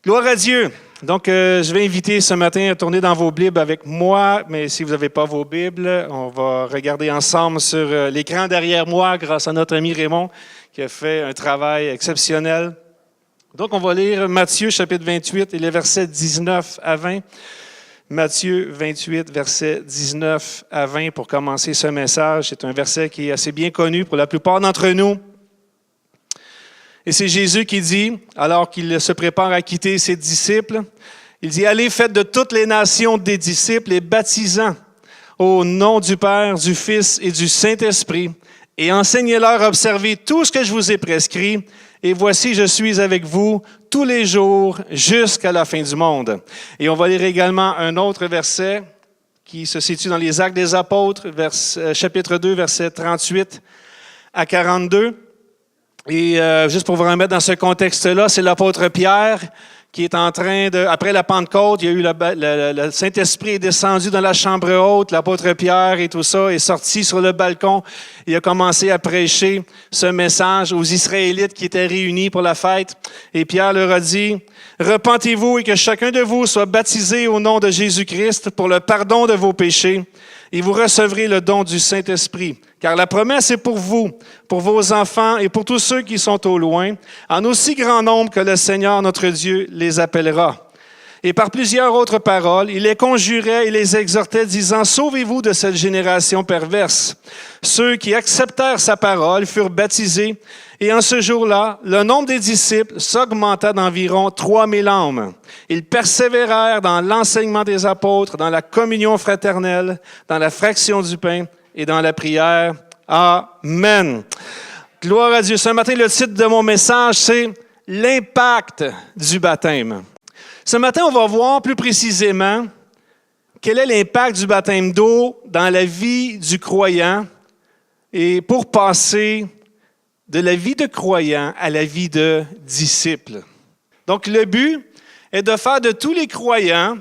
Gloire à Dieu. Donc, je vais inviter ce matin à tourner dans vos Bibles avec moi, mais si vous n'avez pas vos Bibles, on va regarder ensemble sur l'écran derrière moi grâce à notre ami Raymond qui a fait un travail exceptionnel. Donc, on va lire Matthieu chapitre 28 et les versets 19 à 20. Matthieu 28, versets 19 à 20 pour commencer ce message. C'est un verset qui est assez bien connu pour la plupart d'entre nous. Et c'est Jésus qui dit, alors qu'il se prépare à quitter ses disciples, il dit, « Allez, faites de toutes les nations des disciples et baptisant au nom du Père, du Fils et du Saint-Esprit, et enseignez-leur à observer tout ce que je vous ai prescrit, et voici, je suis avec vous tous les jours jusqu'à la fin du monde. » Et on va lire également un autre verset qui se situe dans les Actes des Apôtres, chapitre 2, versets 38 à 42. Et juste pour vous remettre dans ce contexte-là, c'est l'apôtre Pierre qui est en train de... Après la Pentecôte, il y a eu le Saint-Esprit est descendu dans la chambre haute, l'apôtre Pierre et tout ça est sorti sur le balcon. Il a commencé à prêcher ce message aux Israélites qui étaient réunis pour la fête. Et Pierre leur a dit, « Repentez-vous et que chacun de vous soit baptisé au nom de Jésus-Christ pour le pardon de vos péchés. Et vous recevrez le don du Saint-Esprit. Car la promesse est pour vous, pour vos enfants et pour tous ceux qui sont au loin, en aussi grand nombre que le Seigneur notre Dieu les appellera. » Et par plusieurs autres paroles, il les conjurait et les exhortait, disant, « Sauvez-vous de cette génération perverse. » Ceux qui acceptèrent sa parole furent baptisés, et en ce jour-là, le nombre des disciples s'augmenta d'environ 3000 âmes. Ils persévérèrent dans l'enseignement des apôtres, dans la communion fraternelle, dans la fraction du pain et dans la prière. Amen. Gloire à Dieu. Ce matin, le titre de mon message, c'est « L'impact du baptême ». Ce matin, on va voir plus précisément quel est l'impact du baptême d'eau dans la vie du croyant et pour passer de la vie de croyant à la vie de disciple. Donc, le but est de faire de tous les croyants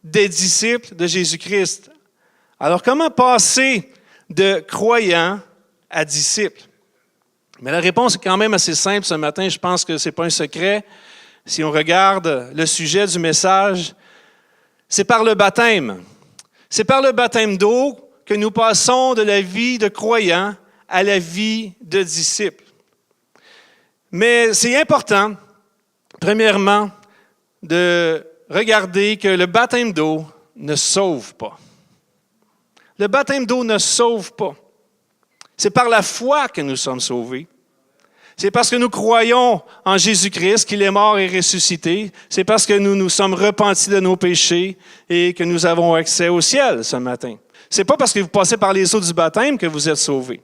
des disciples de Jésus-Christ. Alors, comment passer de croyant à disciple? Mais la réponse est quand même assez simple ce matin. Je pense que ce n'est pas un secret. Si on regarde le sujet du message, c'est par le baptême. C'est par le baptême d'eau que nous passons de la vie de croyant à la vie de disciple. Mais c'est important, premièrement, de regarder que le baptême d'eau ne sauve pas. Le baptême d'eau ne sauve pas. C'est par la foi que nous sommes sauvés. C'est parce que nous croyons en Jésus-Christ, qu'il est mort et ressuscité. C'est parce que nous nous sommes repentis de nos péchés et que nous avons accès au ciel ce matin. C'est pas parce que vous passez par les eaux du baptême que vous êtes sauvés.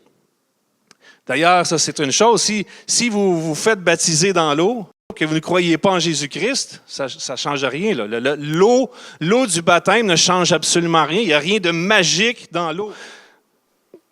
D'ailleurs, ça c'est une chose. Si vous vous faites baptiser dans l'eau, que vous ne croyez pas en Jésus-Christ, ça ne change rien. Là. L'eau du baptême ne change absolument rien. Il n'y a rien de magique dans l'eau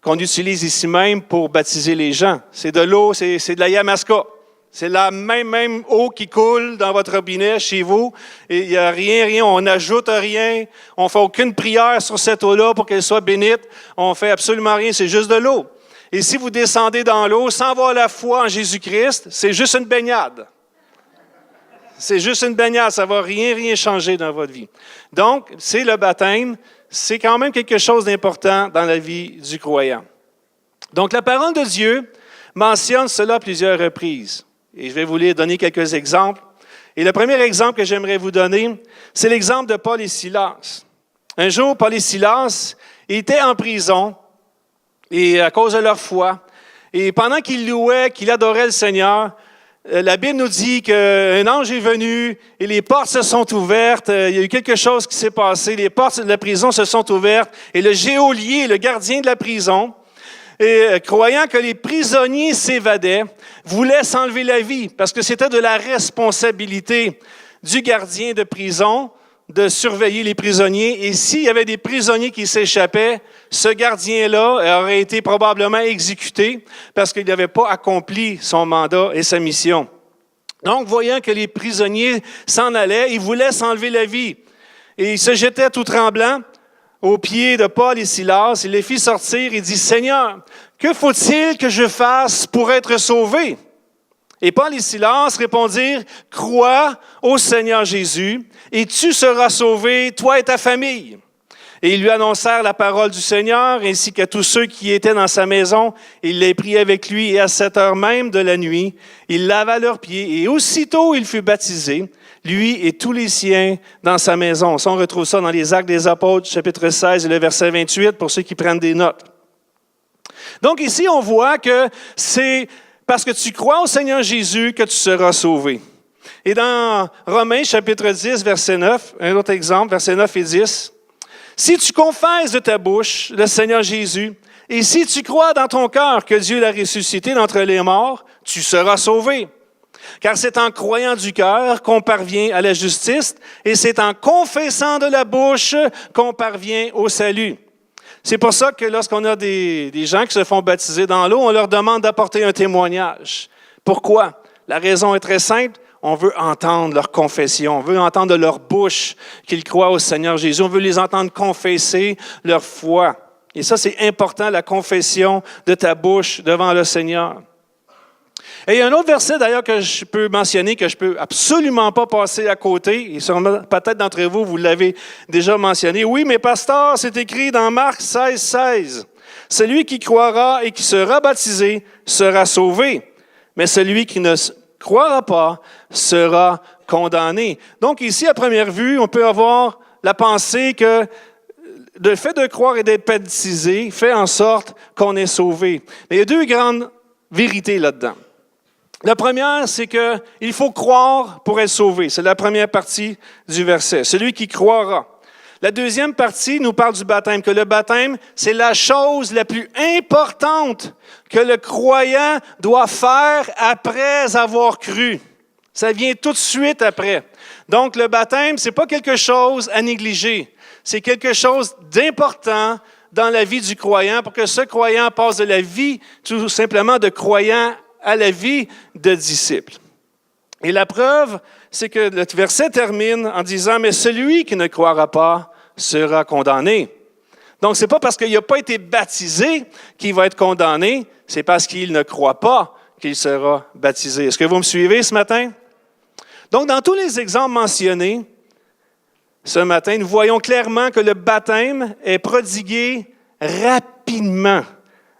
qu'on utilise ici même pour baptiser les gens. C'est de l'eau, c'est de la Yamaska. C'est la même eau qui coule dans votre robinet chez vous. Et il n'y a rien, on n'ajoute rien. On ne fait aucune prière sur cette eau-là pour qu'elle soit bénite. On ne fait absolument rien, c'est juste de l'eau. Et si vous descendez dans l'eau sans avoir la foi en Jésus-Christ, c'est juste une baignade. C'est juste une baignade, ça ne va rien changer dans votre vie. Donc, c'est le baptême. C'est quand même quelque chose d'important dans la vie du croyant. Donc, la parole de Dieu mentionne cela à plusieurs reprises. Et je vais vous donner quelques exemples. Et le premier exemple que j'aimerais vous donner, c'est l'exemple de Paul et Silas. Un jour, Paul et Silas étaient en prison et à cause de leur foi. Et pendant qu'ils louaient, qu'ils adoraient le Seigneur, la Bible nous dit qu'un ange est venu et les portes se sont ouvertes. Il y a eu quelque chose qui s'est passé. Les portes de la prison se sont ouvertes et le geôlier, le gardien de la prison, croyant que les prisonniers s'évadaient, voulait s'enlever la vie parce que c'était de la responsabilité du gardien de prison de surveiller les prisonniers. Et s'il y avait des prisonniers qui s'échappaient, ce gardien-là aurait été probablement exécuté parce qu'il n'avait pas accompli son mandat et sa mission. Donc, voyant que les prisonniers s'en allaient, il voulait s'enlever la vie. Et il se jetait tout tremblant aux pieds de Paul et Silas. Il les fit sortir et dit, « Seigneur, que faut-il que je fasse pour être sauvé? » Et Paul et Silas répondirent, « Crois au Seigneur Jésus, et tu seras sauvé, toi et ta famille. » Et ils lui annoncèrent la parole du Seigneur, ainsi qu'à tous ceux qui étaient dans sa maison. Il les prit avec lui, et à 7 heures même de la nuit, il lava leurs pieds, et aussitôt il fut baptisé, lui et tous les siens dans sa maison. Ça, on retrouve ça dans les Actes des Apôtres, chapitre 16, et le verset 28, pour ceux qui prennent des notes. Donc ici, on voit que c'est parce que tu crois au Seigneur Jésus que tu seras sauvé. Et dans Romains, chapitre 10, verset 9, un autre exemple, versets 9 et 10, « Si tu confesses de ta bouche le Seigneur Jésus, et si tu crois dans ton cœur que Dieu l'a ressuscité d'entre les morts, tu seras sauvé. Car c'est en croyant du cœur qu'on parvient à la justice, et c'est en confessant de la bouche qu'on parvient au salut. » C'est pour ça que lorsqu'on a des gens qui se font baptiser dans l'eau, on leur demande d'apporter un témoignage. Pourquoi? La raison est très simple. On veut entendre leur confession. On veut entendre de leur bouche qu'ils croient au Seigneur Jésus. On veut les entendre confesser leur foi. Et ça, c'est important, la confession de ta bouche devant le Seigneur. Et il y a un autre verset d'ailleurs que je peux mentionner, que je ne peux absolument pas passer à côté. Et sûrement, peut-être d'entre vous, vous l'avez déjà mentionné. Oui, mais pasteur, c'est écrit dans Marc 16, 16. « Celui qui croira et qui sera baptisé sera sauvé, mais celui qui ne croira pas sera condamné. » Donc ici, à première vue, on peut avoir la pensée que le fait de croire et d'être baptisé fait en sorte qu'on est sauvé. Mais il y a deux grandes vérités là-dedans. La première, c'est qu'il faut croire pour être sauvé. C'est la première partie du verset. Celui qui croira. La deuxième partie nous parle du baptême, que le baptême, c'est la chose la plus importante que le croyant doit faire après avoir cru. Ça vient tout de suite après. Donc, le baptême, c'est pas quelque chose à négliger. C'est quelque chose d'important dans la vie du croyant pour que ce croyant passe de la vie, tout simplement, de croyant à la vie de disciple. Et la preuve, c'est que le verset termine en disant « Mais celui qui ne croira pas sera condamné. » Donc, ce n'est pas parce qu'il n'a pas été baptisé qu'il va être condamné, c'est parce qu'il ne croit pas qu'il sera baptisé. Est-ce que vous me suivez ce matin? Donc, dans tous les exemples mentionnés ce matin, nous voyons clairement que le baptême est prodigué rapidement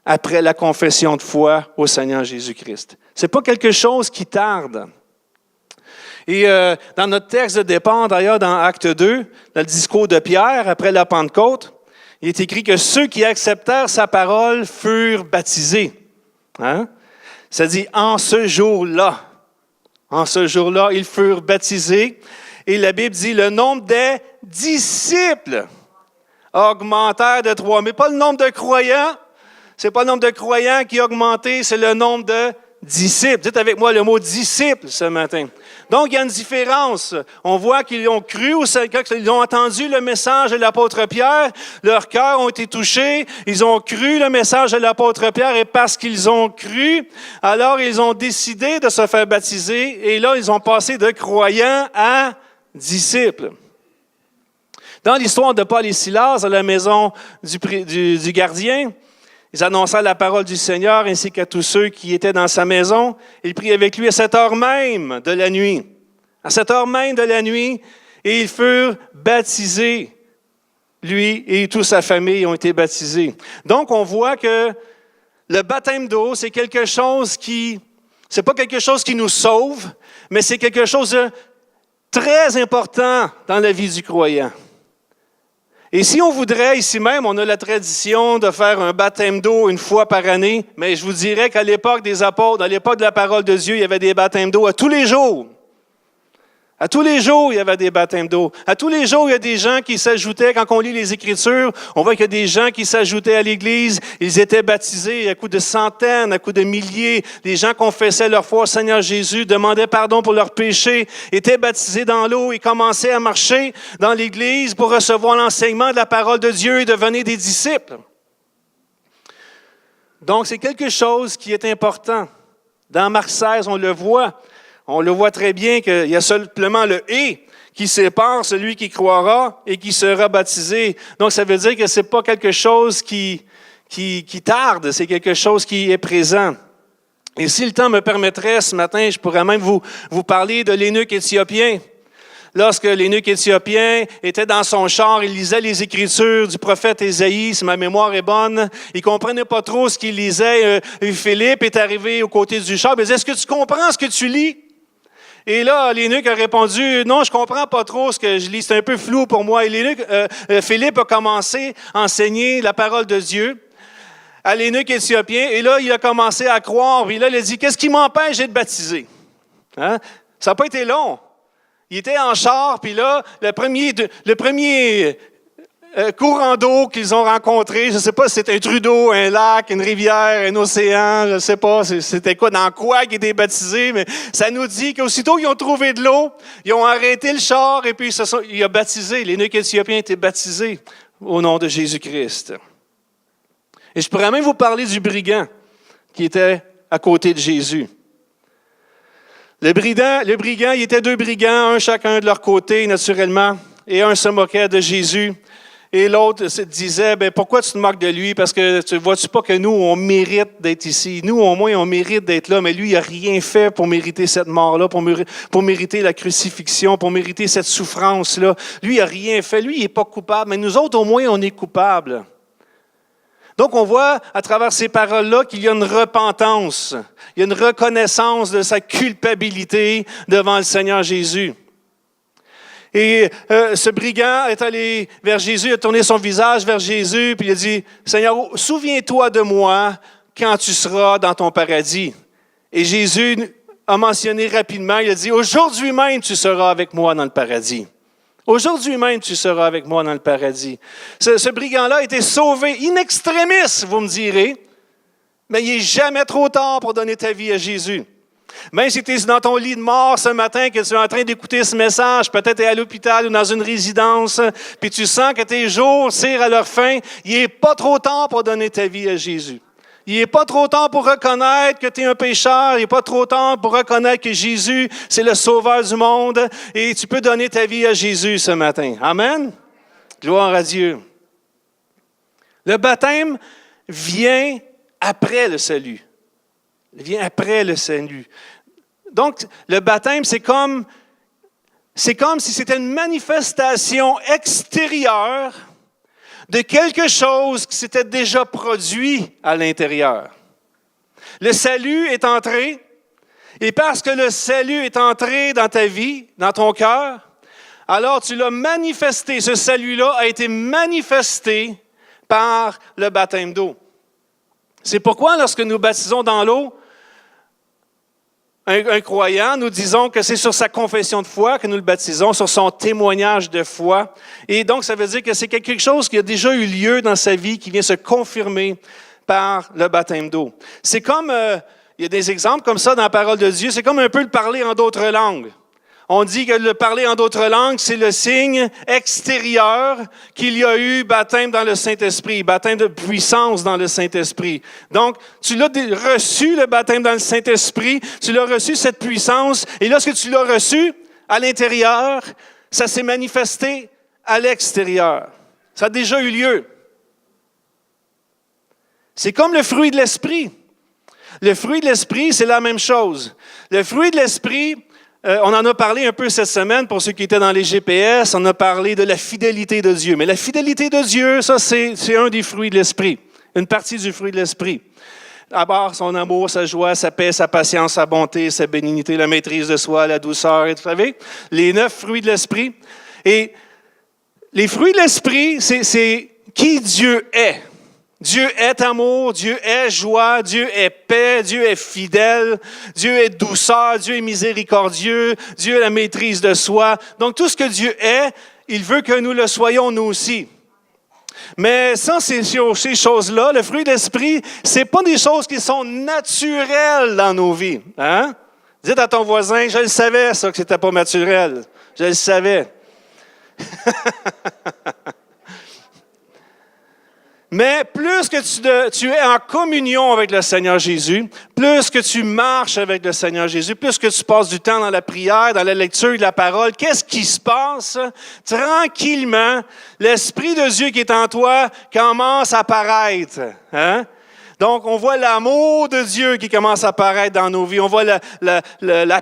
après la confession de foi au Seigneur Jésus-Christ. Ce n'est pas quelque chose qui tarde. Et dans notre texte de départ, d'ailleurs, dans Acte 2, dans le discours de Pierre, après la Pentecôte, il est écrit que ceux qui acceptèrent sa parole furent baptisés. Hein? Ça dit « en ce jour-là ». En ce jour-là, ils furent baptisés. Et la Bible dit « le nombre des disciples augmentèrent de 3 ». Mais pas le nombre de croyants. Ce n'est pas le nombre de croyants qui a augmenté, c'est le nombre de disciples. Dites avec moi le mot « disciple » ce matin. Donc, il y a une différence. On voit qu'ils ont cru au Seigneur, qu'ils ont entendu le message de l'apôtre Pierre, leurs cœurs ont été touchés, ils ont cru le message de l'apôtre Pierre, et parce qu'ils ont cru, alors ils ont décidé de se faire baptiser, et là, ils ont passé de croyants à disciples. Dans l'histoire de Paul et Silas, à la maison du gardien, ils annoncèrent la parole du Seigneur ainsi qu'à tous ceux qui étaient dans sa maison. Ils prient avec lui à cette heure même de la nuit. À cette heure même de la nuit, et ils furent baptisés. Lui et toute sa famille ont été baptisés. Donc, on voit que le baptême d'eau, c'est quelque chose c'est pas quelque chose qui nous sauve, mais c'est quelque chose de très important dans la vie du croyant. Et si on voudrait, ici même, on a la tradition de faire un baptême d'eau une fois par année, mais je vous dirais qu'à l'époque des apôtres, à l'époque de la parole de Dieu, il y avait des baptêmes d'eau à tous les jours. À tous les jours, il y avait des baptêmes d'eau. À tous les jours, il y a des gens qui s'ajoutaient. Quand on lit les Écritures, on voit qu'il y a des gens qui s'ajoutaient à l'Église. Ils étaient baptisés à coups de centaines, à coups de milliers. Les gens confessaient leur foi au Seigneur Jésus, demandaient pardon pour leurs péchés, étaient baptisés dans l'eau et commençaient à marcher dans l'Église pour recevoir l'enseignement de la parole de Dieu et devenir des disciples. Donc, c'est quelque chose qui est important. Dans Marc 16, on le voit. On le voit très bien qu'il y a simplement le « et » qui sépare celui qui croira et qui sera baptisé. Donc, ça veut dire que ce n'est pas quelque chose qui tarde, c'est quelque chose qui est présent. Et si le temps me permettrait, ce matin, je pourrais même vous parler de l'eunuque éthiopien. Lorsque l'eunuque éthiopien était dans son char, il lisait les Écritures du prophète Ésaïe, si ma mémoire est bonne. Il ne comprenait pas trop ce qu'il lisait. Philippe est arrivé aux côtés du char. Il disait, est-ce que tu comprends ce que tu lis? Et là, l'eunuque a répondu, non, je ne comprends pas trop ce que je lis. C'est un peu flou pour moi. Et l'eunuque, Philippe a commencé à enseigner la parole de Dieu à l'eunuque éthiopien. Et là, il a commencé à croire. Et là, il a dit, qu'est-ce qui m'empêche d'être baptisé? Hein? Ça n'a pas été long. Il était en char, puis là, le premier courant d'eau qu'ils ont rencontré, je ne sais pas si c'était un trou d'eau, un lac, une rivière, un océan, je ne sais pas c'était quoi, dans quoi qu'ils étaient baptisés, mais ça nous dit qu'aussitôt qu'ils ont trouvé de l'eau, ils ont arrêté le char et puis il a baptisé. L'eunuque éthiopien a été baptisé au nom de Jésus-Christ. Et je pourrais même vous parler du brigand qui était à côté de Jésus. Le brigand, il était deux brigands, un chacun de leur côté, naturellement, et un se moquait de Jésus. Et l'autre se disait, pourquoi tu te moques de lui? Parce que tu vois-tu pas que nous, on mérite d'être ici? Nous, au moins, on mérite d'être là, mais lui, il n'a rien fait pour mériter cette mort-là, pour mériter la crucifixion, pour mériter cette souffrance-là. Lui, il n'a rien fait. Lui, il n'est pas coupable, mais nous autres, au moins, on est coupables. Donc, on voit à travers ces paroles-là qu'il y a une repentance, il y a une reconnaissance de sa culpabilité devant le Seigneur Jésus. Et ce brigand est allé vers Jésus, il a tourné son visage vers Jésus, puis il a dit, « Seigneur, souviens-toi de moi quand tu seras dans ton paradis. » Et Jésus a mentionné rapidement, il a dit, « Aujourd'hui même, tu seras avec moi dans le paradis. » Aujourd'hui même, tu seras avec moi dans le paradis. Ce brigand-là a été sauvé in extremis, vous me direz, mais il n'est jamais trop tard pour donner ta vie à Jésus. Même si tu es dans ton lit de mort ce matin, que tu es en train d'écouter ce message, peut-être tu es à l'hôpital ou dans une résidence, puis tu sens que tes jours tirent à leur fin, il n'est pas trop tard pour donner ta vie à Jésus. Il n'est pas trop tard pour reconnaître que tu es un pécheur. Il n'est pas trop tard pour reconnaître que Jésus, c'est le sauveur du monde. Et tu peux donner ta vie à Jésus ce matin. Amen? Gloire à Dieu. Le baptême vient après le salut. Il vient après le salut. Donc, le baptême, c'est comme si c'était une manifestation extérieure de quelque chose qui s'était déjà produit à l'intérieur. Le salut est entré, et parce que le salut est entré dans ta vie, dans ton cœur, alors tu l'as manifesté. Ce salut-là a été manifesté par le baptême d'eau. C'est pourquoi, lorsque nous baptisons dans l'eau, un croyant, nous disons que c'est sur sa confession de foi que nous le baptisons, sur son témoignage de foi. Et donc, ça veut dire que c'est quelque chose qui a déjà eu lieu dans sa vie, qui vient se confirmer par le baptême d'eau. C'est comme, il y a des exemples comme ça dans la parole de Dieu, c'est comme un peu le parler en d'autres langues. On dit que le parler en d'autres langues, c'est le signe extérieur qu'il y a eu baptême dans le Saint-Esprit, baptême de puissance dans le Saint-Esprit. Donc, tu l'as reçu, le baptême dans le Saint-Esprit, tu l'as reçu, cette puissance, et lorsque tu l'as reçu à l'intérieur, ça s'est manifesté à l'extérieur. Ça a déjà eu lieu. C'est comme le fruit de l'Esprit. Le fruit de l'Esprit, c'est la même chose. Le fruit de l'Esprit, on en a parlé un peu cette semaine pour ceux qui étaient dans les GPS. On a parlé de la fidélité de Dieu. Mais la fidélité de Dieu, ça, c'est un des fruits de l'Esprit. Une partie du fruit de l'Esprit. D'abord, son amour, sa joie, sa paix, sa patience, sa bonté, sa bénignité, la maîtrise de soi, la douceur, et vous savez, les 9 fruits de l'Esprit. Et les fruits de l'Esprit, c'est qui Dieu est. Dieu est amour, Dieu est joie, Dieu est paix, Dieu est fidèle, Dieu est douceur, Dieu est miséricordieux, Dieu est la maîtrise de soi. Donc, tout ce que Dieu est, il veut que nous le soyons nous aussi. Mais sans ces choses-là, le fruit de l'Esprit, c'est pas des choses qui sont naturelles dans nos vies. Hein? Dites à ton voisin, je le savais, ça, que c'était pas naturel. Je le savais. Mais plus que tu es en communion avec le Seigneur Jésus, plus que tu marches avec le Seigneur Jésus, plus que tu passes du temps dans la prière, dans la lecture de la parole, qu'est-ce qui se passe? Tranquillement, l'Esprit de Dieu qui est en toi commence à apparaître. Hein? Donc, on voit l'amour de Dieu qui commence à apparaître dans nos vies. On voit la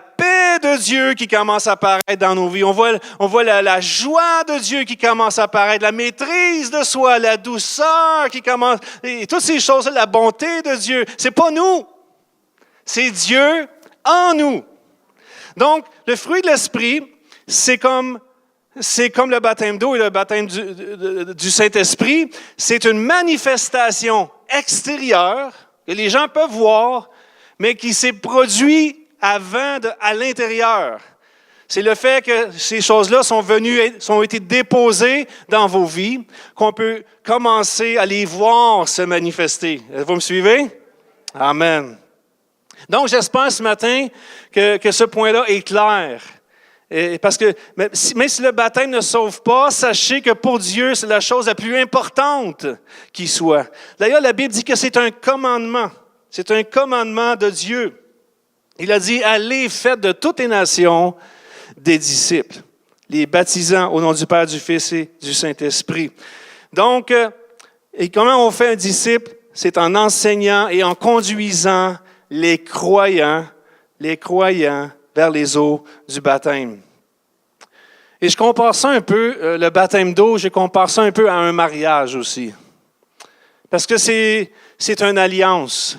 paix de Dieu qui commence à apparaître dans nos vies. On voit la joie de Dieu qui commence à apparaître, la maîtrise de soi, la douceur qui commence, et toutes ces choses, la bonté de Dieu. C'est pas nous, c'est Dieu en nous. Donc, le fruit de l'Esprit, c'est comme le baptême d'eau et le baptême du Saint-Esprit. C'est une manifestation extérieure que les gens peuvent voir, mais qui s'est produit à l'intérieur. C'est le fait que ces choses-là sont été déposées dans vos vies, qu'on peut commencer à les voir se manifester. Vous me suivez? Amen. Donc, j'espère ce matin que ce point-là est clair. Parce que même si le baptême ne sauve pas, sachez que pour Dieu, c'est la chose la plus importante qui soit. D'ailleurs, la Bible dit que c'est un commandement. C'est un commandement de Dieu. Il a dit, allez, faites de toutes les nations des disciples, les baptisant au nom du Père, du Fils et du Saint-Esprit. Donc, et comment on fait un disciple? C'est en enseignant et en conduisant les croyants vers les eaux du baptême. Et je compare ça un peu, le baptême d'eau, je compare ça un peu à un mariage aussi. Parce que c'est une alliance.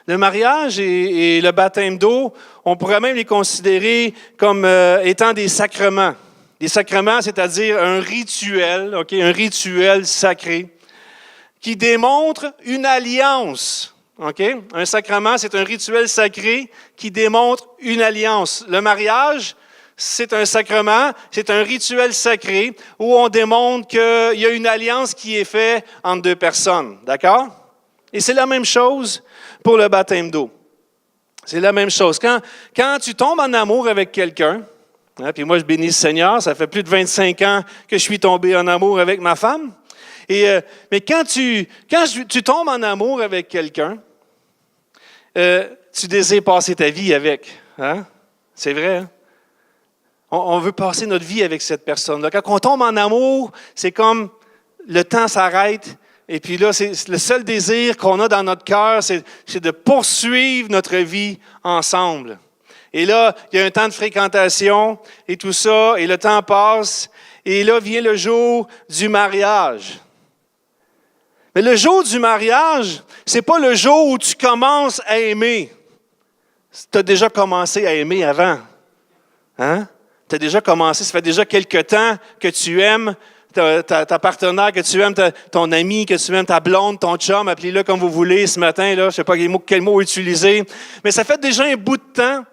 Le mariage et le baptême d'eau, on pourrait même les considérer comme étant des sacrements. Des sacrements, c'est-à-dire un rituel, un rituel sacré, qui démontre une alliance. Okay? Un sacrement, c'est un rituel sacré qui démontre une alliance. Le mariage, c'est un sacrement, c'est un rituel sacré où on démontre qu'il y a une alliance qui est faite entre deux personnes. D'accord? Et c'est la même chose pour le baptême d'eau. C'est la même chose. Quand tu tombes en amour avec quelqu'un, puis moi je bénis le Seigneur, ça fait plus de 25 ans que je suis tombé en amour avec ma femme. Mais quand tu tombes en amour avec quelqu'un, tu désires passer ta vie avec. Hein? C'est vrai. Hein? On veut passer notre vie avec cette personne-là. Quand on tombe en amour, c'est comme le temps s'arrête. Et puis là, c'est le seul désir qu'on a dans notre cœur, c'est de poursuivre notre vie ensemble. Et là, il y a un temps de fréquentation et tout ça, et le temps passe. Et là vient le jour du mariage. Mais le jour du mariage, c'est pas le jour où tu commences à aimer. Tu as déjà commencé à aimer avant. Hein? Tu as déjà commencé, ça fait déjà quelque temps que tu aimes ta partenaire, que tu aimes ton ami, que tu aimes ta blonde, ton chum, appelez-le comme vous voulez ce matin, là, je ne sais pas quel mot utiliser. Mais ça fait déjà un bout de temps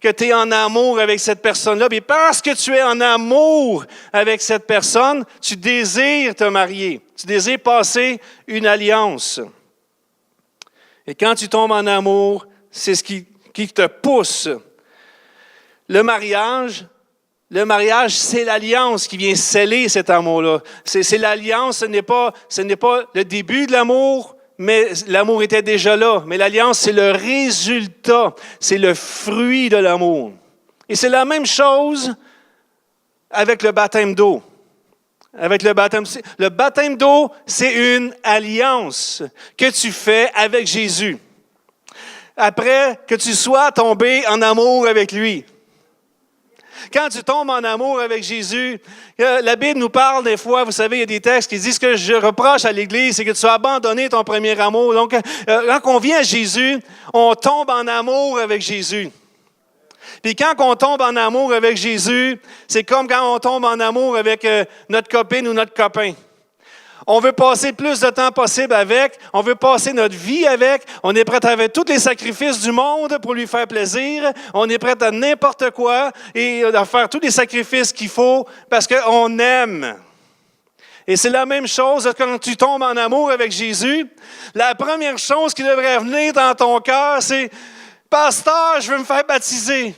que tu es en amour avec cette personne-là. Et parce que tu es en amour avec cette personne, tu désires te marier. Tu désires passer une alliance. Et quand tu tombes en amour, c'est ce qui te pousse. Le mariage, c'est l'alliance qui vient sceller cet amour-là. C'est l'alliance, ce n'est pas le début de l'amour, mais l'amour était déjà là. Mais l'alliance, c'est le résultat, c'est le fruit de l'amour. Et c'est la même chose avec le baptême d'eau. Le baptême d'eau, c'est une alliance que tu fais avec Jésus. Après que tu sois tombé en amour avec lui. Quand tu tombes en amour avec Jésus, la Bible nous parle des fois, vous savez, il y a des textes qui disent que je reproche à l'Église, c'est que tu as abandonné ton premier amour. Donc, quand on vient à Jésus, on tombe en amour avec Jésus. Puis quand on tombe en amour avec Jésus, c'est comme quand on tombe en amour avec notre copine ou notre copain. On veut passer le plus de temps possible avec, on veut passer notre vie avec, on est prêt à faire tous les sacrifices du monde pour lui faire plaisir, on est prêt à n'importe quoi et à faire tous les sacrifices qu'il faut parce qu'on aime. Et c'est la même chose quand tu tombes en amour avec Jésus. La première chose qui devrait venir dans ton cœur, c'est « Pasteur, je veux me faire baptiser. »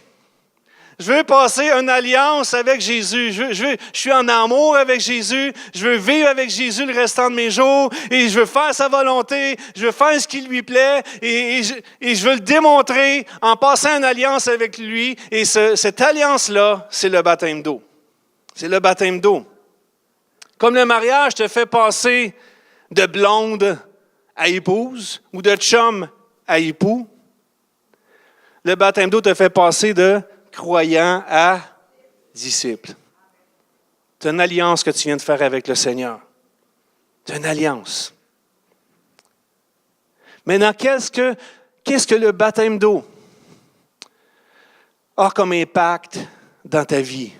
Je veux passer une alliance avec Jésus. Je suis en amour avec Jésus. Je veux vivre avec Jésus le restant de mes jours. Et je veux faire sa volonté. Je veux faire ce qui lui plaît. Et je veux le démontrer en passant une alliance avec lui. Et cette alliance-là, c'est le baptême d'eau. C'est le baptême d'eau. Comme le mariage te fait passer de blonde à épouse ou de chum à époux, le baptême d'eau te fait passer de croyant à disciple. C'est une alliance que tu viens de faire avec le Seigneur. C'est une alliance. Maintenant, qu'est-ce que le baptême d'eau a comme impact dans ta vie?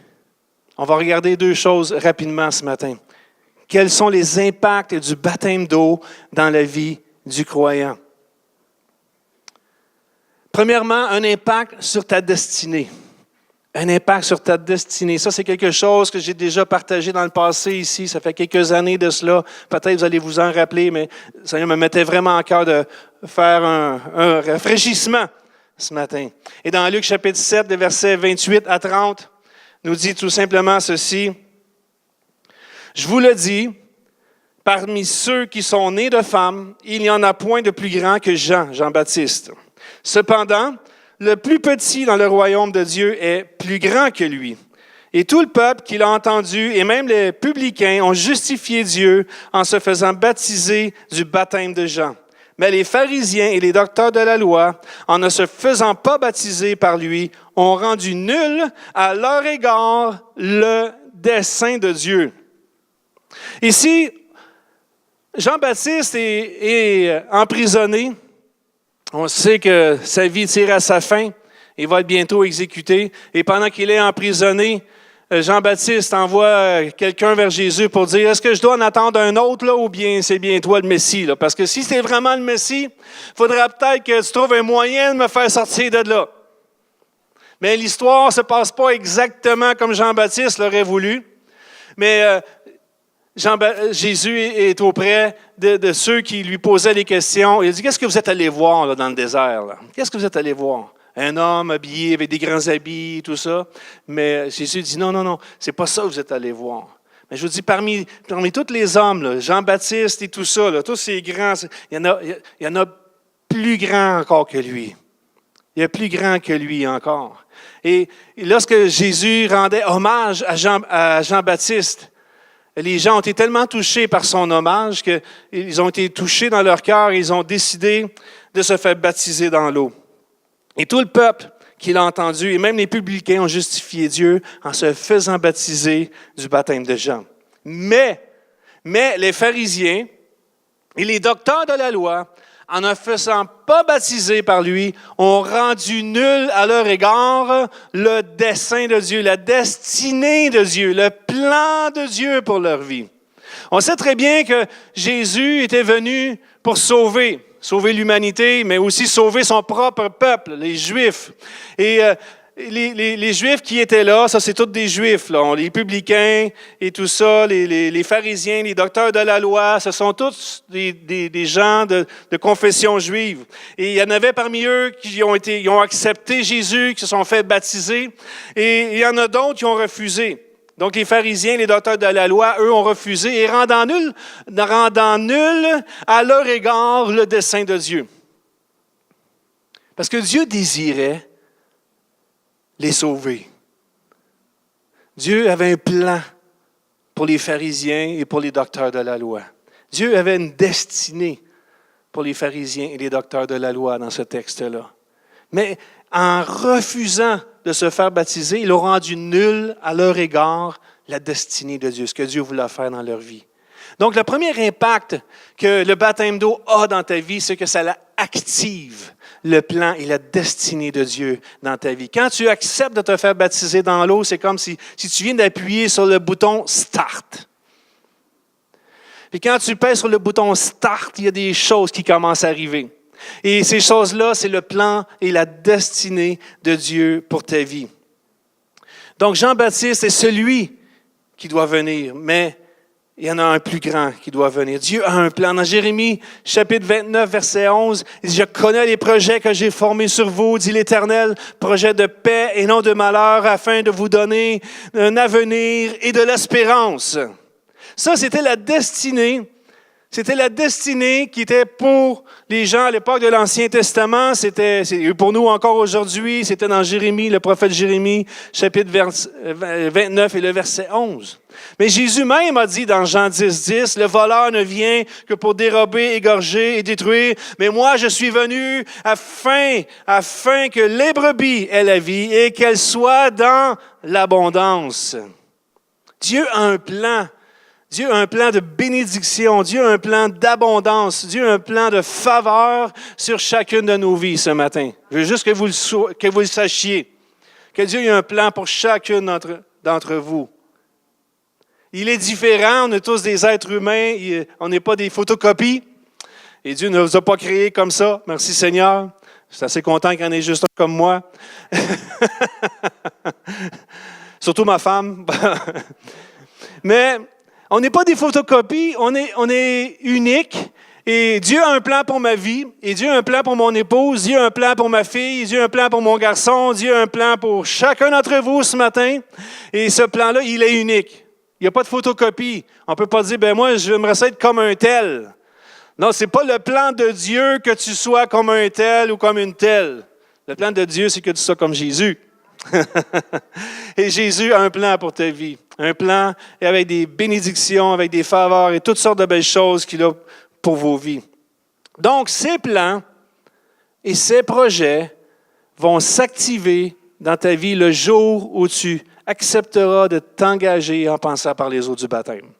On va regarder deux choses rapidement ce matin. Quels sont les impacts du baptême d'eau dans la vie du croyant? Premièrement, un impact sur ta destinée. Un impact sur ta destinée. Ça, c'est quelque chose que j'ai déjà partagé dans le passé ici. Ça fait quelques années de cela. Peut-être vous allez vous en rappeler, mais le Seigneur me mettait vraiment à cœur de faire un rafraîchissement ce matin. Et dans Luc chapitre 7, des versets 28 à 30, nous dit tout simplement ceci. Je vous le dis, parmi ceux qui sont nés de femmes, il n'y en a point de plus grand que Jean-Baptiste. Cependant, le plus petit dans le royaume de Dieu est plus grand que lui. Et tout le peuple qui l'a entendu, et même les publicains, ont justifié Dieu en se faisant baptiser du baptême de Jean. Mais les pharisiens et les docteurs de la loi, en ne se faisant pas baptiser par lui, ont rendu nul à leur égard le dessein de Dieu. Ici, Jean-Baptiste est emprisonné. On sait que sa vie tire à sa fin. Il va être bientôt exécuté. Et pendant qu'il est emprisonné, Jean-Baptiste envoie quelqu'un vers Jésus pour dire, est-ce que je dois en attendre un autre là, ou bien c'est bien toi le Messie? Là? Parce que si c'est vraiment le Messie, il faudra peut-être que tu trouves un moyen de me faire sortir de là. Mais l'histoire ne se passe pas exactement comme Jean-Baptiste l'aurait voulu. Mais Jésus est auprès de ceux qui lui posaient des questions. Il dit, qu'est-ce que vous êtes allé voir là, dans le désert? Là? Qu'est-ce que vous êtes allé voir? Un homme habillé avec des grands habits, tout ça. Mais Jésus dit, non, c'est pas ça que vous êtes allé voir. Mais je vous dis, parmi tous les hommes, là, Jean-Baptiste et tout ça, là, tous ces grands, il y en a plus grand encore que lui. Il y a plus grand que lui encore. Et lorsque Jésus rendait hommage à Jean-Baptiste, les gens ont été tellement touchés par son hommage qu'ils ont été touchés dans leur cœur et ils ont décidé de se faire baptiser dans l'eau. Et tout le peuple qui l'a entendu, et même les publicains ont justifié Dieu en se faisant baptiser du baptême de Jean. Mais les pharisiens et les docteurs de la loi, en ne faisant pas baptiser par lui, ont rendu nul à leur égard le dessein de Dieu, la destinée de Dieu, le plan de Dieu pour leur vie. On sait très bien que Jésus était venu pour sauver l'humanité, mais aussi sauver son propre peuple, les Juifs. Et les Juifs qui étaient là, ça c'est tous des Juifs, là, les publicains et tout ça, les pharisiens, les docteurs de la loi, ce sont tous des gens de confession juive. Et il y en avait parmi eux qui ont accepté Jésus, qui se sont fait baptiser, et il y en a d'autres qui ont refusé. Donc les pharisiens, les docteurs de la loi, eux ont refusé et rendant nul à leur égard le dessein de Dieu. Parce que Dieu désirait les sauver. Dieu avait un plan pour les pharisiens et pour les docteurs de la loi. Dieu avait une destinée pour les pharisiens et les docteurs de la loi dans ce texte-là. Mais en refusant de se faire baptiser, ils ont rendu nul à leur égard la destinée de Dieu, ce que Dieu voulait faire dans leur vie. Donc, le premier impact que le baptême d'eau a dans ta vie, c'est que ça active le plan et la destinée de Dieu dans ta vie. Quand tu acceptes de te faire baptiser dans l'eau, c'est comme si tu viens d'appuyer sur le bouton « Start ». Puis quand tu pèses sur le bouton « Start », il y a des choses qui commencent à arriver. Et ces choses-là, c'est le plan et la destinée de Dieu pour ta vie. Donc, Jean-Baptiste est celui qui doit venir, mais il y en a un plus grand qui doit venir. Dieu a un plan. Dans Jérémie, chapitre 29, verset 11, il dit, « Je connais les projets que j'ai formés sur vous, dit l'Éternel, projets de paix et non de malheur, afin de vous donner un avenir et de l'espérance. » Ça, c'était la destinée C'était la destinée qui était pour les gens à l'époque de l'Ancien Testament. C'est pour nous encore aujourd'hui. C'était dans Jérémie, le prophète Jérémie, chapitre 29 et le verset 11. Mais Jésus même a dit dans Jean 10, « Le voleur ne vient que pour dérober, égorger et détruire. Mais moi, je suis venu afin que les brebis aient la vie et qu'elles soient dans l'abondance. » Dieu a un plan. Dieu a un plan de bénédiction, Dieu a un plan d'abondance, Dieu a un plan de faveur sur chacune de nos vies ce matin. Je veux juste que vous le sachiez, que Dieu a un plan pour chacune d'entre vous. Il est différent, on est tous des êtres humains, on n'est pas des photocopies. Et Dieu ne nous a pas créés comme ça, merci Seigneur. Je suis assez content qu'il y en ait juste un comme moi. Surtout ma femme. Mais on n'est pas des photocopies, on est unique. Et Dieu a un plan pour ma vie, et Dieu a un plan pour mon épouse, Dieu a un plan pour ma fille, Dieu a un plan pour mon garçon, Dieu a un plan pour chacun d'entre vous ce matin. Et ce plan-là, il est unique. Il n'y a pas de photocopie. On ne peut pas dire, moi, j'aimerais ça être comme un tel. Non, ce n'est pas le plan de Dieu que tu sois comme un tel ou comme une telle. Le plan de Dieu, c'est que tu sois comme Jésus. Et Jésus a un plan pour ta vie. Un plan avec des bénédictions, avec des faveurs et toutes sortes de belles choses qu'il a pour vos vies. Donc, ces plans et ces projets vont s'activer dans ta vie le jour où tu accepteras de t'engager en passant par les eaux du baptême.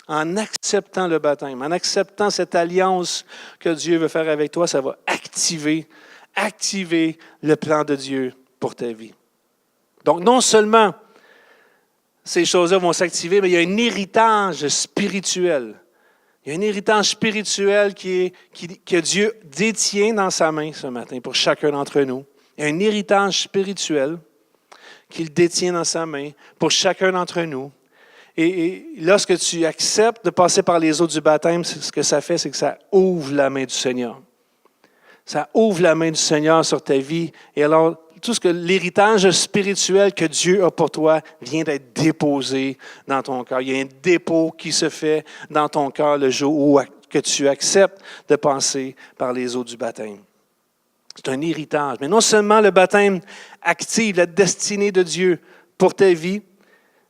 En acceptant le baptême, en acceptant cette alliance que Dieu veut faire avec toi, ça va activer le plan de Dieu pour ta vie. Donc, non seulement ces choses-là vont s'activer, mais il y a un héritage spirituel. Il y a un héritage spirituel que Dieu détient dans sa main ce matin pour chacun d'entre nous. Il y a un héritage spirituel qu'il détient dans sa main pour chacun d'entre nous. Et lorsque tu acceptes de passer par les eaux du baptême, ce que ça fait, c'est que ça ouvre la main du Seigneur. Ça ouvre la main du Seigneur sur ta vie. Et alors, tout ce que l'héritage spirituel que Dieu a pour toi vient d'être déposé dans ton cœur. Il y a un dépôt qui se fait dans ton cœur le jour où que tu acceptes de passer par les eaux du baptême. C'est un héritage. Mais non seulement le baptême active la destinée de Dieu pour ta vie,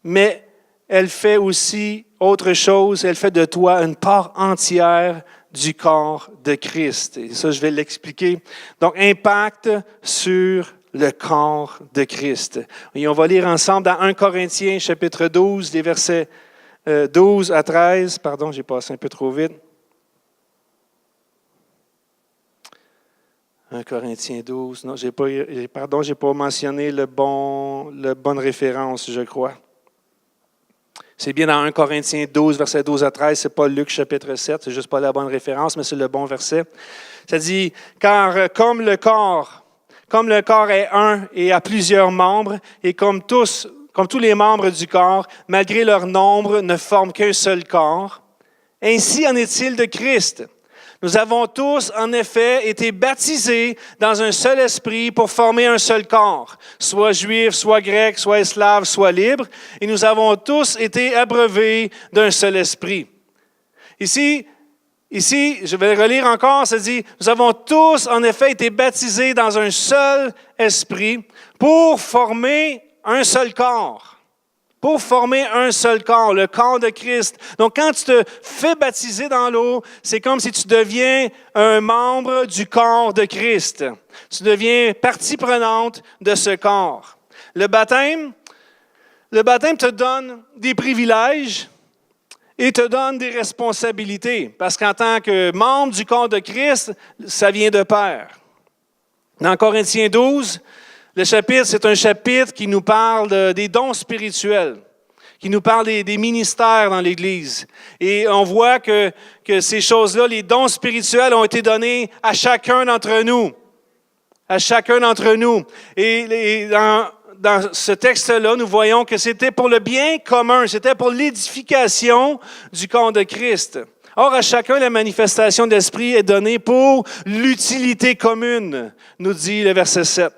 mais elle fait aussi autre chose. Elle fait de toi une part entière du corps de Christ. Et ça, je vais l'expliquer. Donc, impact sur le corps de Christ. Et on va lire ensemble dans 1 Corinthiens, chapitre 12, des versets 12 à 13. Pardon, j'ai passé un peu trop vite. 1 Corinthiens 12. Non, j'ai pas mentionné la bonne référence, je crois. C'est bien dans 1 Corinthiens 12, versets 12 à 13. Ce n'est pas Luc chapitre 7, c'est juste pas la bonne référence, mais c'est le bon verset. Ça dit, « Car comme le corps est un et a plusieurs membres, et comme tous les membres du corps, malgré leur nombre, ne forment qu'un seul corps, ainsi en est-il de Christ. Nous avons tous, en effet, été baptisés dans un seul esprit pour former un seul corps, soit juif, soit grec, soit esclave, soit libre, et nous avons tous été abreuvés d'un seul esprit. » Ici, je vais le relire encore, ça dit, « Nous avons tous, en effet, été baptisés dans un seul esprit pour former un seul corps. » Pour former un seul corps, le corps de Christ. Donc, quand tu te fais baptiser dans l'eau, c'est comme si tu deviens un membre du corps de Christ. Tu deviens partie prenante de ce corps. Le baptême te donne des privilèges et te donne des responsabilités. Parce qu'en tant que membre du corps de Christ, ça vient de pair. Dans Corinthiens 12, le chapitre, c'est un chapitre qui nous parle des dons spirituels, qui nous parle des ministères dans l'Église. Et on voit que ces choses-là, les dons spirituels ont été donnés à chacun d'entre nous. À chacun d'entre nous. Et dans ce texte-là, nous voyons que c'était pour le bien commun, c'était pour l'édification du corps de Christ. Or, à chacun, la manifestation d'esprit est donnée pour l'utilité commune, nous dit le verset 7.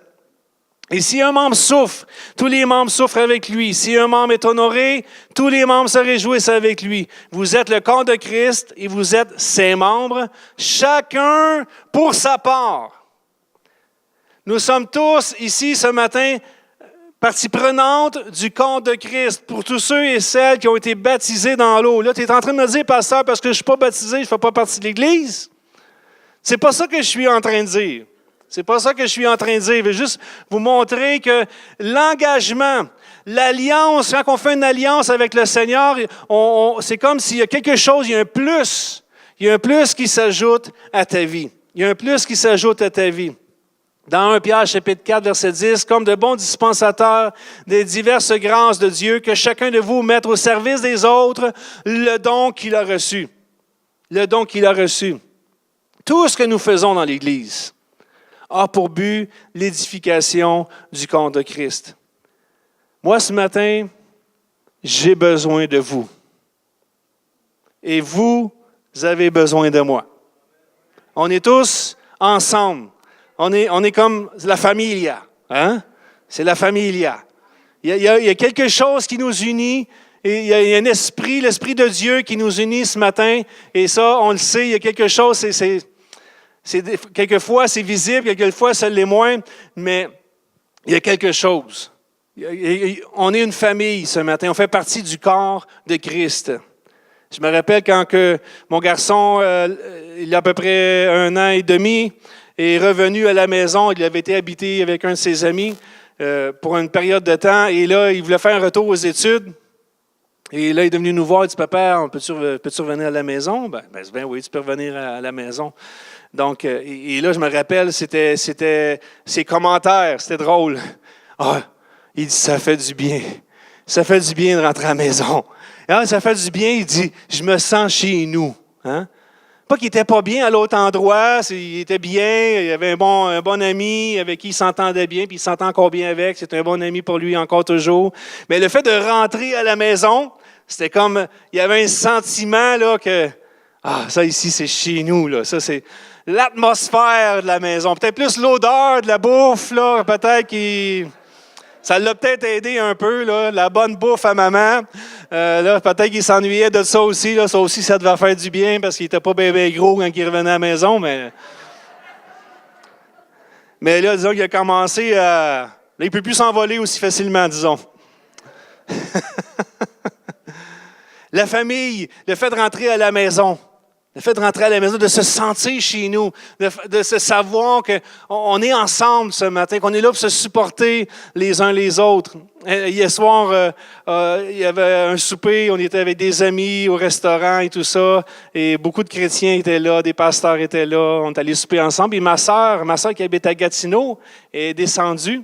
Et si un membre souffre, tous les membres souffrent avec lui. Si un membre est honoré, tous les membres se réjouissent avec lui. Vous êtes le corps de Christ et vous êtes ses membres, chacun pour sa part. Nous sommes tous ici ce matin partie prenante du corps de Christ pour tous ceux et celles qui ont été baptisés dans l'eau. Là, tu es en train de me dire, pasteur, parce que je ne suis pas baptisé, je ne fais pas partie de l'Église. C'est pas ça que je suis en train de dire. C'est pas ça que je suis en train de dire. Je veux juste vous montrer que l'engagement, l'alliance, quand on fait une alliance avec le Seigneur, c'est comme s'il y a quelque chose, il y a un plus. Il y a un plus qui s'ajoute à ta vie. Il y a un plus qui s'ajoute à ta vie. Dans 1 Pierre, chapitre 4, verset 10, « Comme de bons dispensateurs des diverses grâces de Dieu, que chacun de vous mette au service des autres le don qu'il a reçu. » Le don qu'il a reçu. Tout ce que nous faisons dans l'Église a pour but l'édification du corps de Christ. Moi, ce matin, j'ai besoin de vous. Et vous avez besoin de moi. On est tous ensemble. On est comme la familia. Hein? C'est la familia. Il y a quelque chose qui nous unit. Et il y a un esprit, l'Esprit de Dieu qui nous unit ce matin. Et ça, on le sait, il y a quelque chose, quelquefois c'est visible, quelquefois ça l'est moins, mais il y a quelque chose. On est une famille ce matin, on fait partie du corps de Christ. Je me rappelle quand mon garçon, il y a à peu près 1 an et demi, est revenu à la maison. Il avait été habité avec un de ses amis pour une période de temps. Et là, il voulait faire un retour aux études. Et là, il est venu nous voir. Il dit, « Papa, peux-tu revenir à la maison? » Ben oui, tu peux revenir à la maison. Donc, et là, je me rappelle, c'était ses commentaires. C'était drôle. Ah, il dit, « Ça fait du bien. Ça fait du bien de rentrer à la maison. » Ah, ça fait du bien. Il dit, « Je me sens chez nous. » Hein? Pas qu'il n'était pas bien à l'autre endroit, il était bien, il avait un bon ami avec qui il s'entendait bien, puis il s'entend encore bien avec, c'est un bon ami pour lui encore toujours. Mais le fait de rentrer à la maison, c'était comme, il y avait un sentiment là que, ça ici c'est chez nous, là. Ça c'est l'atmosphère de la maison. Peut-être plus l'odeur de la bouffe, là, peut-être qu'il... Ça l'a peut-être aidé un peu, là, la bonne bouffe à maman. Là, peut-être qu'il s'ennuyait de ça aussi. Là, ça aussi, ça devait faire du bien parce qu'il n'était pas bien gros quand il revenait à la maison. Mais là, disons qu'il a commencé à... Là, il ne peut plus s'envoler aussi facilement, disons. La famille, le fait de rentrer à la maison. Le fait de rentrer à la maison, de se sentir chez nous, de se savoir qu'on est ensemble ce matin, qu'on est là pour se supporter les uns les autres. Hier soir, il y avait un souper, on était avec des amis au restaurant et tout ça, et beaucoup de chrétiens étaient là, des pasteurs étaient là, on est allés souper ensemble. Et ma sœur qui habite à Gatineau, est descendue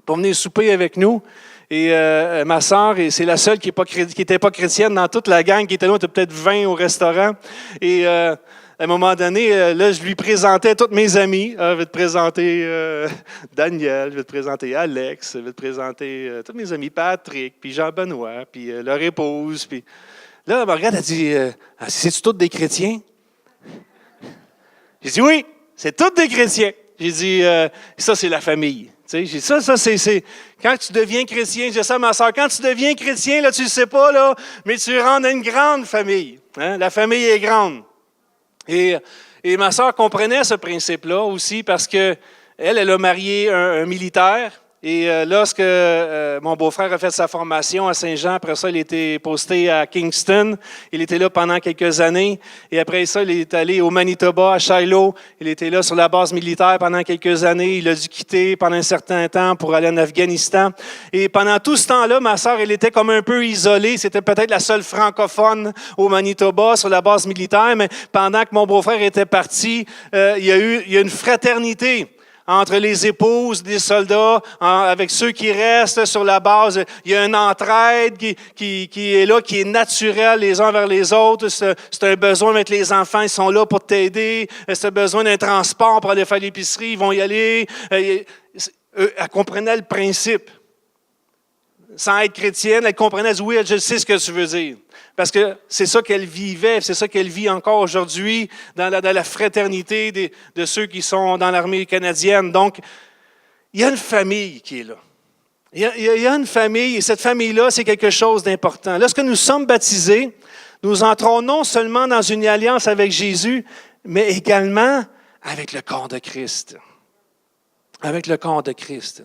pour venir souper avec nous. Et ma sœur, c'est la seule qui n'était pas chrétienne dans toute la gang qui était là. On était peut-être 20 au restaurant. Et à un moment donné, là, je lui présentais tous mes amis. Je vais te présenter Daniel, je vais te présenter Alex, je vais te présenter tous mes amis, Patrick, puis Jean-Benoît, puis leur épouse. Puis là, elle me regarde, elle dit, c'est-tu tous des chrétiens? J'ai dit, oui, c'est tous des chrétiens. J'ai dit, ça, c'est la famille. Tu sais, j'ai dit, ça, c'est quand tu deviens chrétien, j'ai ça à ma soeur, quand tu deviens chrétien, là, tu ne sais pas, là, mais tu rentres dans une grande famille. Hein? La famille est grande. Et ma soeur comprenait ce principe-là aussi parce qu'elle a marié un militaire. Et lorsque mon beau-frère a fait sa formation à Saint-Jean, après ça, il était posté à Kingston. Il était là pendant quelques années. Et après ça, il est allé au Manitoba, à Shiloh. Il était là sur la base militaire pendant quelques années. Il a dû quitter pendant un certain temps pour aller en Afghanistan. Et pendant tout ce temps-là, ma sœur, elle était comme un peu isolée. C'était peut-être la seule francophone au Manitoba sur la base militaire. Mais pendant que mon beau-frère était parti, il y a une fraternité entre les épouses des soldats, avec ceux qui restent sur la base. Il y a une entraide qui est là, qui est naturelle les uns vers les autres. C'est un besoin avec les enfants, ils sont là pour t'aider. C'est un besoin d'un transport pour aller faire l'épicerie, ils vont y aller. Elle comprenait le principe. Sans être chrétienne, elle comprenait, elle dit, oui, je sais ce que tu veux dire. Parce que c'est ça qu'elle vivait, c'est ça qu'elle vit encore aujourd'hui dans la fraternité de ceux qui sont dans l'armée canadienne. Donc, il y a une famille qui est là. Il y a une famille, et cette famille-là, c'est quelque chose d'important. Lorsque nous sommes baptisés, nous entrons non seulement dans une alliance avec Jésus, mais également avec le corps de Christ. Avec le corps de Christ.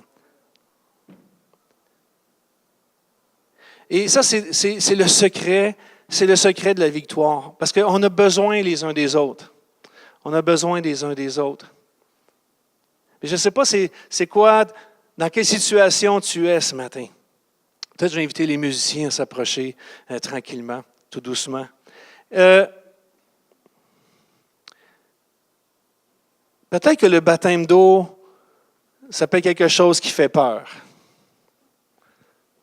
Et ça, c'est le secret de la victoire. Parce qu'on a besoin les uns des autres. On a besoin des uns des autres. Mais je ne sais pas c'est quoi, dans quelle situation tu es ce matin. Peut-être que je vais inviter les musiciens à s'approcher tranquillement, tout doucement. Peut-être que le baptême d'eau, ça peut être quelque chose qui fait peur.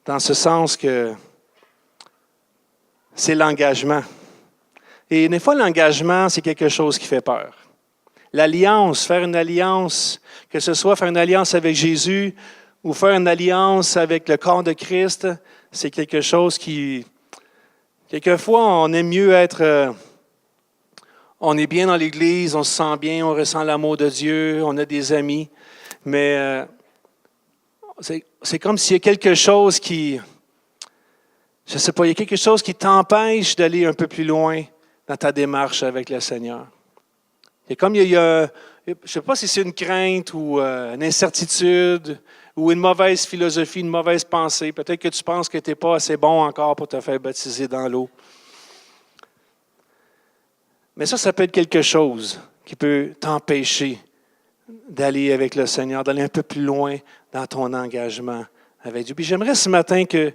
Dans ce sens que c'est l'engagement. Et des fois, l'engagement, c'est quelque chose qui fait peur. L'alliance, faire une alliance, que ce soit faire une alliance avec Jésus ou faire une alliance avec le corps de Christ, c'est quelque chose qui... Quelquefois, on aime mieux être... on est bien dans l'Église, on se sent bien, on ressent l'amour de Dieu, on a des amis, mais c'est comme s'il y a quelque chose qui... Je ne sais pas, il y a quelque chose qui t'empêche d'aller un peu plus loin dans ta démarche avec le Seigneur. Et comme il y a, je ne sais pas si c'est une crainte ou une incertitude ou une mauvaise philosophie, une mauvaise pensée. Peut-être que tu penses que tu n'es pas assez bon encore pour te faire baptiser dans l'eau. Mais ça peut être quelque chose qui peut t'empêcher d'aller avec le Seigneur, d'aller un peu plus loin dans ton engagement avec Dieu. Puis j'aimerais ce matin que,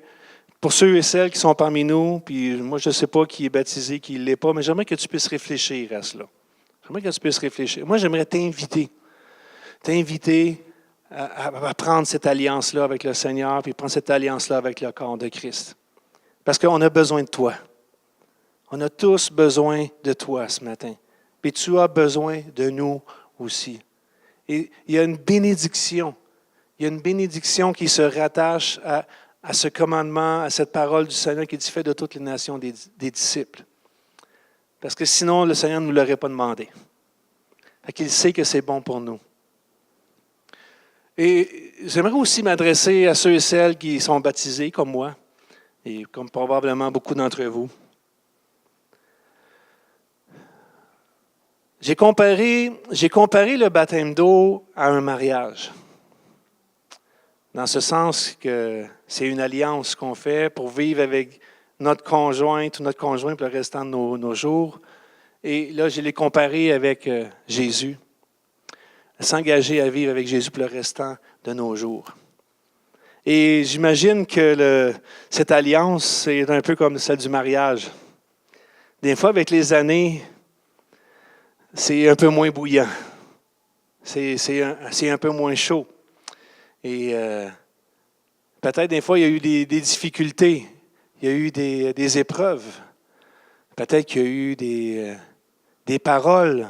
pour ceux et celles qui sont parmi nous, puis moi je ne sais pas qui est baptisé, qui ne l'est pas, mais j'aimerais que tu puisses réfléchir à cela. J'aimerais que tu puisses réfléchir. Moi, j'aimerais t'inviter à prendre cette alliance-là avec le Seigneur, puis prendre cette alliance-là avec le corps de Christ. Parce qu'on a besoin de toi. On a tous besoin de toi ce matin. Puis tu as besoin de nous aussi. Et il y a une bénédiction. Il y a une bénédiction qui se rattache à ce commandement, à cette parole du Seigneur qui dit « Fais de toutes les nations des disciples ». Parce que sinon, le Seigneur ne nous l'aurait pas demandé. Fait qu'il sait que c'est bon pour nous. Et j'aimerais aussi m'adresser à ceux et celles qui sont baptisés comme moi, et comme probablement beaucoup d'entre vous. J'ai comparé le baptême d'eau à un mariage. Dans ce sens que c'est une alliance qu'on fait pour vivre avec notre conjointe ou notre conjoint pour le restant de nos jours. Et là, je l'ai comparé avec Jésus. S'engager à vivre avec Jésus pour le restant de nos jours. Et j'imagine que cette alliance, c'est un peu comme celle du mariage. Des fois, avec les années, c'est un peu moins bouillant. C'est un peu moins chaud. Et peut-être des fois, il y a eu des difficultés. Il y a eu des épreuves. Peut-être qu'il y a eu des paroles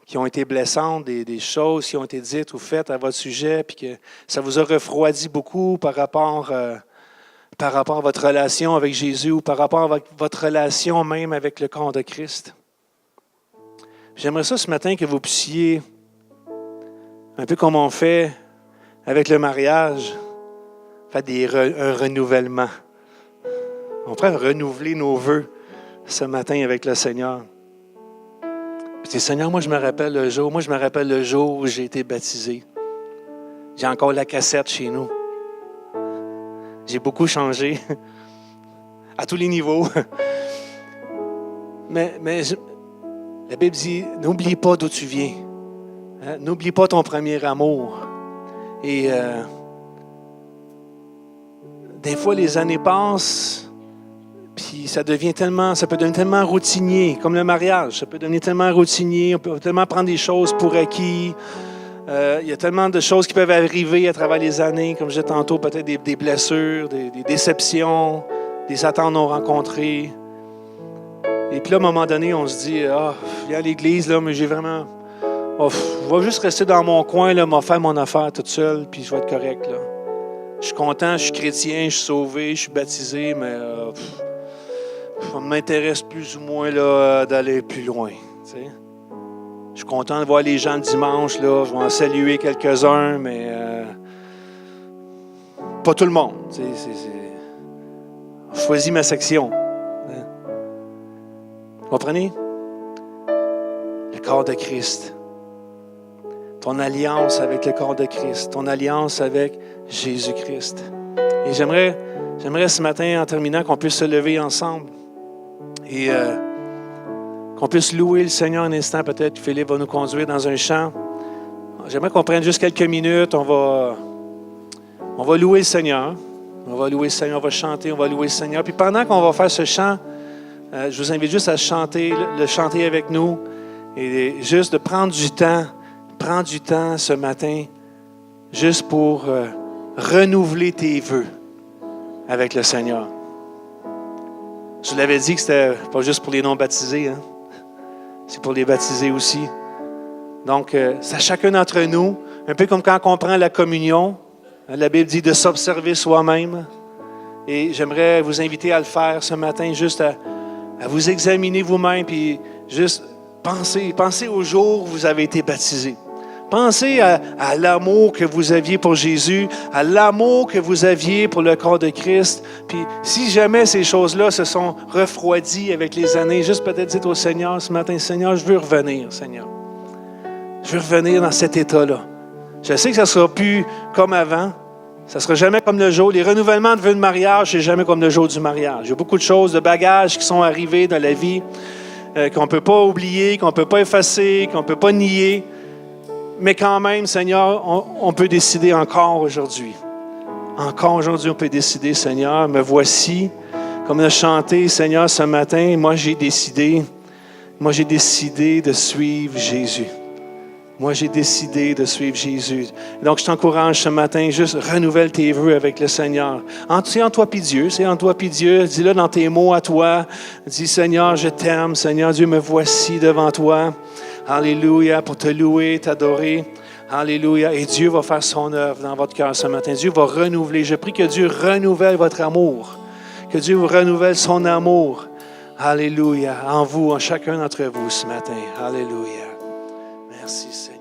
qui ont été blessantes, des choses qui ont été dites ou faites à votre sujet, puis que ça vous a refroidi beaucoup par rapport à votre relation avec Jésus ou par rapport à votre relation même avec le corps de Christ. J'aimerais ça ce matin que vous puissiez, un peu comme on fait avec le mariage, faire un renouvellement. On pourrait renouveler nos vœux ce matin avec le Seigneur. Puis, Seigneur, moi je me rappelle le jour où j'ai été baptisé. J'ai encore la cassette chez nous. J'ai beaucoup changé, à tous les niveaux. Mais la Bible dit, n'oublie pas d'où tu viens. Hein? N'oublie pas ton premier amour. Et des fois, les années passent, puis ça peut devenir tellement routinier, comme le mariage. Ça peut devenir tellement routinier, on peut tellement prendre des choses pour acquis. Il y a tellement de choses qui peuvent arriver à travers les années, comme je disais tantôt, peut-être des blessures, des déceptions, des attentes non rencontrées. Et puis là, à un moment donné, on se dit, viens à l'église, là, mais j'ai vraiment... je vais juste rester dans mon coin, là, m'en faire mon affaire toute seule, puis je vais être correct, là. Je suis content, je suis chrétien, je suis sauvé, je suis baptisé, mais ça m'intéresse plus ou moins là, d'aller plus loin. Tu sais. Je suis content de voir les gens le dimanche. Là. Je vais en saluer quelques-uns, mais pas tout le monde. Je choisis ma section. Vous comprenez? Le corps de Christ. Ton alliance avec le corps de Christ. Ton alliance avec Jésus-Christ. Et j'aimerais ce matin, en terminant, qu'on puisse se lever ensemble et qu'on puisse louer le Seigneur un instant. Peut-être que Philippe va nous conduire dans un chant. J'aimerais qu'on prenne juste quelques minutes. On va louer le Seigneur. On va louer le Seigneur, on va chanter, on va louer le Seigneur. Puis pendant qu'on va faire ce chant, je vous invite juste à chanter, le chanter avec nous et juste de prendre du temps ce matin, juste pour renouveler tes vœux avec le Seigneur. Je vous l'avais dit que c'était pas juste pour les non-baptisés, hein? C'est pour les baptisés aussi. Donc, c'est à chacun d'entre nous, un peu comme quand on prend la communion, la Bible dit de s'observer soi-même. Et j'aimerais vous inviter à le faire ce matin, juste à vous examiner vous-même, puis juste pensez au jour où vous avez été baptisé. Pensez à l'amour que vous aviez pour Jésus, à l'amour que vous aviez pour le corps de Christ. Puis si jamais ces choses-là se sont refroidies avec les années, juste peut-être dites au Seigneur ce matin, Seigneur, je veux revenir, Seigneur. Je veux revenir dans cet état-là. Je sais que ça ne sera plus comme avant. Ça ne sera jamais comme le jour. Les renouvellements de vœux de mariage, c'est jamais comme le jour du mariage. Il y a beaucoup de choses, de bagages qui sont arrivés dans la vie qu'on ne peut pas oublier, qu'on ne peut pas effacer, qu'on ne peut pas nier. Mais quand même, Seigneur, on peut décider encore aujourd'hui. Encore aujourd'hui, on peut décider, Seigneur, me voici. Comme on a chanté, Seigneur, ce matin, moi j'ai décidé de suivre Jésus. Moi, j'ai décidé de suivre Jésus. Donc, je t'encourage ce matin, juste renouvelle tes vœux avec le Seigneur. C'est en toi puis Dieu, c'est en toi puis Dieu. Dis-le dans tes mots à toi. Dis, Seigneur, je t'aime. Seigneur Dieu, me voici devant toi. Alléluia, pour te louer, t'adorer. Alléluia. Et Dieu va faire son œuvre dans votre cœur ce matin. Dieu va renouveler. Je prie que Dieu renouvelle votre amour. Que Dieu vous renouvelle son amour. Alléluia. En vous, en chacun d'entre vous ce matin. Alléluia. Merci, Seigneur.